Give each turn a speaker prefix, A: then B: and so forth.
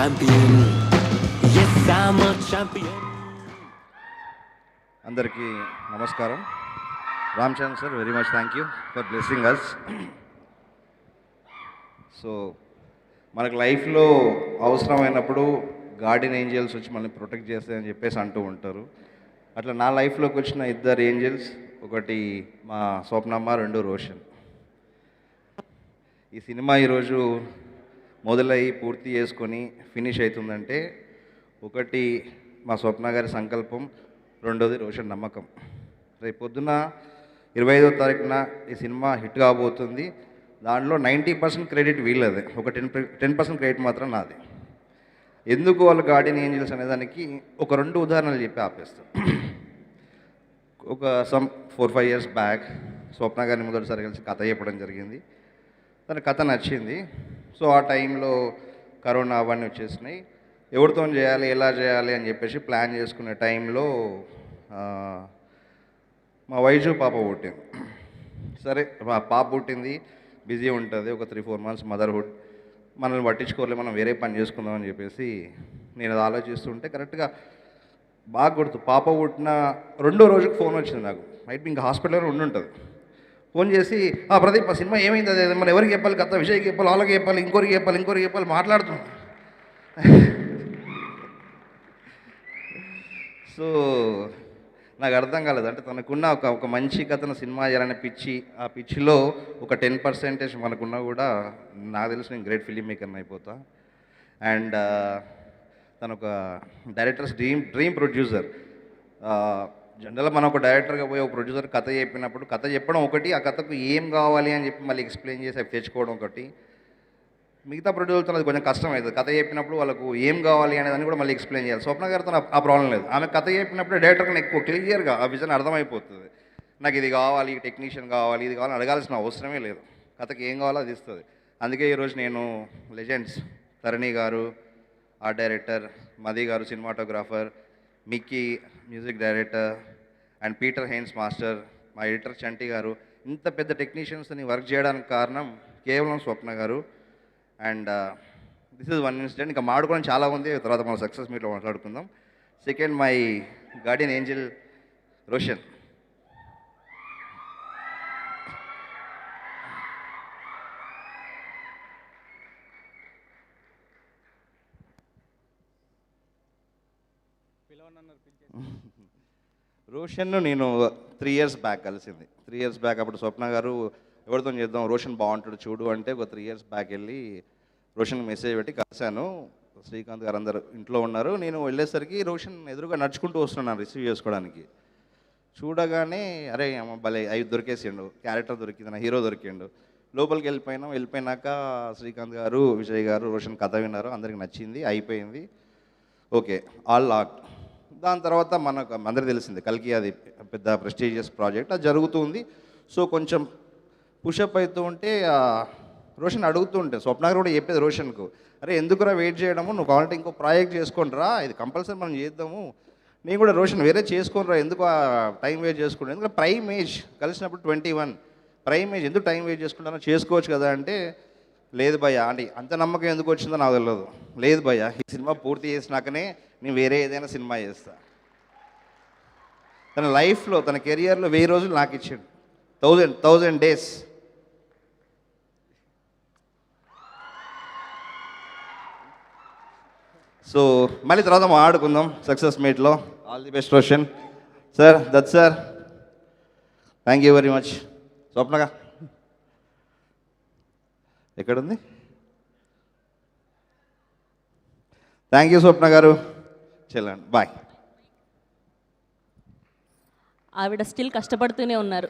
A: champion. Yes, I'm a champion.
B: అందరికీ నమస్కారం. Ram Charan sir, very much thank you for blessing us. So మనకు లైఫ్లో అవసరమైనప్పుడు గార్డెన్ ఏంజల్స్ వచ్చి మనల్ని ప్రొటెక్ట్ చేస్తాయని చెప్పేసి అంటూ ఉంటారు. అట్లా నా లైఫ్లోకి వచ్చిన ఇద్దరు ఏంజల్స్, ఒకటి మా స్వప్నమ్మ, రెండు రోషన్. ఈ సినిమా ఈరోజు మొదలై పూర్తి చేసుకొని ఫినిష్ అవుతుందంటే ఒకటి మా స్వప్న గారి సంకల్పం, రెండోది రోషన్ నమ్మకం. రేపు పొద్దున 25వ తారీఖున ఈ సినిమా హిట్ కాబోతుంది. దాంట్లో 90% క్రెడిట్ వీళ్ళదే, ఒక 10% క్రెడిట్ మాత్రం నాది. ఎందుకు వాళ్ళు గార్డెన్ ఏంజల్స్ అనేదానికి ఒక 2 ఉదాహరణలు చెప్పి ఆపేస్తాం. ఒక 4-5 ఇయర్స్ బ్యాక్ స్వప్న గారిని మొదటిసారి కలిసి కథ చెప్పడం జరిగింది. తన కథ నచ్చింది. సో ఆ టైంలో కరోనా అవన్నీ వచ్చేసినాయి. ఎవరితో చేయాలి, ఎలా చేయాలి అని చెప్పేసి ప్లాన్ చేసుకునే టైంలో మా వైజు పాప పుట్టింది. సరే, మా పాప పుట్టింది, బిజీ ఉంటుంది, ఒక 3-4 మంత్స్ మదర్హుడ్, మనల్ని పట్టించుకోలే, మనం వేరే పని చేసుకుందామని చెప్పేసి నేను అది ఆలోచిస్తుంటే కరెక్ట్గా బాగా గుర్తు, పాప పుట్టిన 2వ రోజుకి ఫోన్ వచ్చింది నాకు. మైట్ ఇంకా హాస్పిటల్లో ఉంటుంది. ఫోన్ చేసి, ప్రదీప్ ఆ సినిమా ఏమైంది, అదే మనం ఎవరికి చెప్పాలి, కథ విషయకి చెప్పాలి, వాళ్ళకి చెప్పాలి, ఇంకోరికి చెప్పాలి మాట్లాడుతున్నాం. సో నాకు అర్థం కాలేదు. అంటే తనకున్న ఒక మంచి కథను సినిమా చేయాలనే పిచ్చి, ఆ పిచ్చిలో ఒక 10% మనకున్నా కూడా నాకు తెలిసి నేను గ్రేట్ ఫిలిం మేకర్ని అయిపోతా. అండ్ తను ఒక డైరెక్టర్స్ డ్రీమ్ ప్రొడ్యూసర్. జనరల్గా మనం ఒక డైరెక్టర్గా పోయి ఒక ప్రొడ్యూసర్ కథ చెప్పినప్పుడు కథ చెప్పడం ఒకటి, ఆ కథకు ఏం కావాలి అని చెప్పి మళ్ళీ ఎక్స్ప్లెయిన్ చేసి అవి తెచ్చుకోవడం ఒకటి. మిగతా ప్రొడ్యూసర్తో అది కొంచెం కష్టం అవుతుంది. కథ చెప్పినప్పుడు వాళ్ళకు ఏం కావాలి అనేదాన్ని కూడా మళ్ళీ ఎక్స్ప్లెయిన్ చేయాలి. స్వప్న గారితో ఆ ప్రాబ్లం లేదు. ఆమె కథ చెప్పినప్పుడు డైరెక్టర్కి ఎక్కువ క్లియర్గా ఆ విజన్ అర్థమైపోతుంది. నాకు ఇది కావాలి, టెక్నీషియన్ కావాలి, ఇది కావాలని అడగాల్సిన అవసరమే లేదు. కథకి ఏం కావాలో అది ఇస్తుంది. అందుకే ఈరోజు నేను లెజెండ్స్ తరణి గారు ఆర్ట్ డైరెక్టర్, మది గారు cinematographer, Mickey music director, and Peter Hein master, మా ఎడిటర్ చంటి గారు, ఇంత పెద్ద టెక్నీషియన్స్ని వర్క్ చేయడానికి కారణం కేవలం Swapna garu. And this is 1 incident. ఇంకా మాట్లాడుకోవడం చాలా ఉంది, తర్వాత మనం సక్సెస్ మీట్లో మాట్లాడుకుందాం. Second, my guardian angel Roshan. రోషన్ను నేను 3 ఇయర్స్ బ్యాక్ కలిసింది. 3 ఇయర్స్ బ్యాక్ అప్పుడు స్వప్న గారు ఎవరితో చేద్దాం, రోషన్ బాగుంటాడు చూడు అంటే ఒక 3 ఇయర్స్ బ్యాక్ వెళ్ళి రోషన్కి మెసేజ్ పెట్టి కలిశాను. శ్రీకాంత్ గారు అందరు ఇంట్లో ఉన్నారు. నేను వెళ్ళేసరికి రోషన్ ఎదురుగా నడుచుకుంటూ వస్తున్నాను రిసీవ్ చేసుకోవడానికి. చూడగానే అరే అమ్మ భలే అవి దొరికేసిండు, క్యారెక్టర్ దొరికింది, నా హీరో దొరికిండు. లోపలికి వెళ్ళిపోయినాక శ్రీకాంత్ గారు, విజయ్ గారు రోషన్ కథ విన్నారు, అందరికి నచ్చింది, అయిపోయింది, ఓకే, ఆల్ లాక్. దాని తర్వాత మనకు అందరికీ తెలిసింది కల్కి అది పెద్ద ప్రెస్టీజియస్ ప్రాజెక్ట్, అది జరుగుతుంది. సో కొంచెం పుషప్ అవుతూ ఉంటే రోషన్ అడుగుతూ ఉంటే స్వప్న గారు కూడా చెప్పేది రోషన్కు, అరే ఎందుకురా వెయిట్ చేయడము, నువ్వు కావాలంటే ఇంకో ప్రాజెక్ట్ చేసుకోండిరా, ఇది కంపల్సరీ మనం చేద్దాము. నేను కూడా రోషన్ వేరే చేసుకోనరా, ఎందుకు టైం వేస్ట్ చేసుకుంటాను, ఎందుకంటే ప్రైమ్ ఏజ్ కలిసినప్పుడు 21, ప్రైమ్ ఏజ్ ఎందుకు టైం వేస్ట్ చేసుకుంటానో చేసుకోవచ్చు కదా అంటే, లేదు భయ్యా అంటే అంత నమ్మకం ఎందుకు వచ్చిందో నాకు తెలియదు, లేదు భయ్యా ఈ సినిమా పూర్తి చేసినాకనే నేను వేరే ఏదైనా సినిమా చేస్తా. తన లైఫ్లో తన కెరియర్లో 1000 రోజులు నాకు ఇచ్చాడు, 1000 డేస్. సో మళ్ళీ తర్వాత ఆడుకుందాం సక్సెస్ మీట్లో. All the best Roshan sir, Dutt sir, thank you very much. స్వప్నగా ఎక్కడుంది? థ్యాంక్ యూ స్వప్న గారు, చెల్లండి, బాయ్.
C: ఆవిడ స్టిల్ కష్టపడుతూనే ఉన్నారు.